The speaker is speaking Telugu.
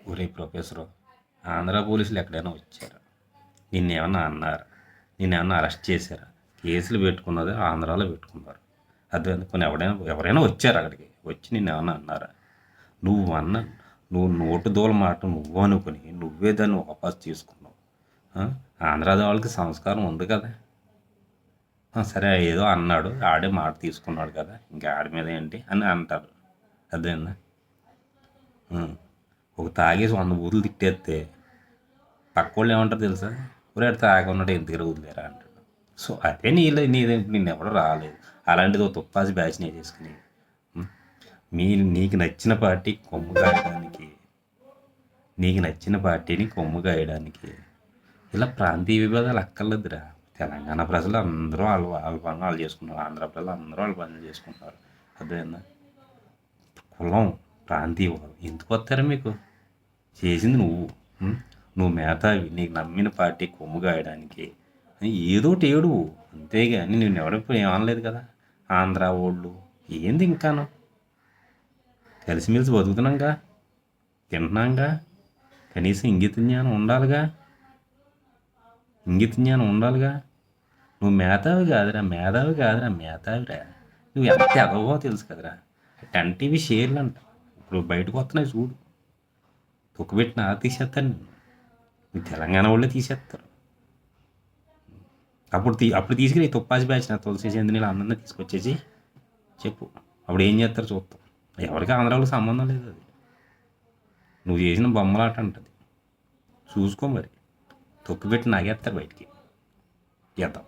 ఒరే ప్రొఫెసరు, ఆంధ్ర పోలీసులు ఎక్కడైనా వచ్చారా? నిన్నేమన్నా అన్నారా? నిన్నేమన్నా అరెస్ట్ చేశారా? కేసులు పెట్టుకున్నది ఆంధ్రాలో పెట్టుకున్నారు. అదే అనుకుని ఎవరైనా వచ్చారు అక్కడికి వచ్చి నిన్నేమన్నా అన్నారా? నువ్వు అన్న నువ్వు నోటు దూల మాట నువ్వు అనుకుని నువ్వే దాన్ని వాపస్ తీసుకున్నావు. ఆ? ఆంధ్రా వాళ్ళకి సంస్కారం ఉంది కదా. సరే ఏదో అన్నాడు, ఆడే మాట తీసుకున్నాడు కదా, ఇంకా ఆడి మీద ఏంటి అని అంటారు. అదేనా? ఒక తాగేసి 100 బూతులు తిట్టేస్తే పక్కోళ్ళు ఏమంటారు తెలుసా? ఒరే ఆడు తాగి ఉన్నాడు ఎందుకు వదిలేరా అంటాడు. సో అదే నీదే నిన్ను ఎవడో రాలేదు. అలాంటిది ఒక తుప్పాసి బ్యాచ్ చేసుకుని మీ నీకు నచ్చిన పార్టీ కొమ్ము కాయడానికి, నీకు నచ్చిన పార్టీని కొమ్ము కాయడానికి ఇలా ప్రాంతీయ విభేదాలు అక్కర్లేదురా. తెలంగాణ ప్రజలు అందరూ వాళ్ళ పనులు వాళ్ళు చేసుకుంటారు. ఆంధ్ర ప్రజలు అందరూ వాళ్ళ పనులు చేసుకుంటారు. అదేనా? కులం ప్రాంతీయవాదం ఎందుకు వస్తారా మీకు? చేసింది నువ్వు మేధావి, నీకు నమ్మిన పార్టీ కొమ్ము కాయడానికి ఏదోటి ఏడు. అంతేగాని నేను ఎవరిప్పుడు ఏమనలేదు కదా. ఆంధ్ర ఓళ్ళు ఏంది ఇంకాను? కలిసిమెలిసి బతుకుతున్నాంగా, తింటున్నాంగా. కనీసం ఇంగిత జ్ఞానం ఉండాలిగా. నువ్వు మేధావిరా. నువ్వు ఎంత ఎదవో తెలుసు కదరా. 10 టీవీ షేర్లు అంట ఇప్పుడు బయటకు వస్తున్నాయి చూడు. తొక్కుపెట్టిన తీసేస్తాను నేను. మీ తెలంగాణ వాళ్ళే తీసేస్తారు. అప్పుడు తీసుకుని తుప్పాసి బ్యాచ్ నా తులసి చెందిన అందరినీ తీసుకొచ్చేసి చెప్పు. అప్పుడు ఏం చేస్తారు చూస్తాం. ఎవరికి ఆంధ్రాలో సంబంధం లేదు. అది నువ్వు చేసిన బొమ్మలాట అంటది. చూసుకో మరి. తొక్కుపెట్టి నాగేస్తారు బయటికి. చేద్దాం.